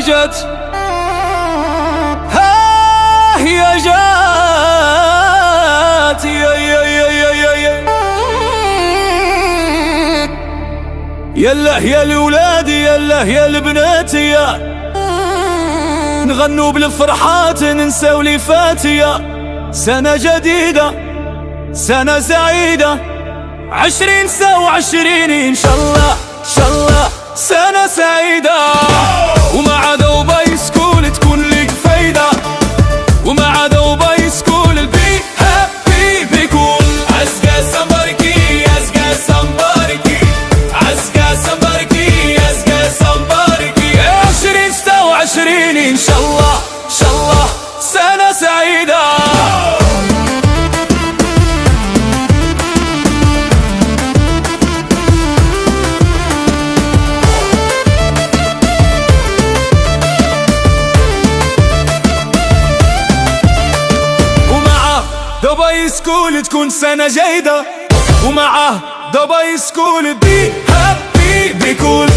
جت، ها هي جات، يلا يا الولاد، يلا يا البنات، يا نغنوا بالفرحات ننساو اللي فات، يا سنة جديدة سنة سعيدة 2029 إن شاء الله إن شاء الله سنة سعيدة. ومع دبي سكول تكون لك فايدة، ومع دبي سكول البي هابي بيكون عزقا سمباركي عزقا سمباركي عزقا سمباركي عزقا سمباركي 2026 إن شاء الله إن شاء الله سنة سعيدة. دبي سكول تكون سنة جيدة، ومعه دبي سكول بي هابي بيكون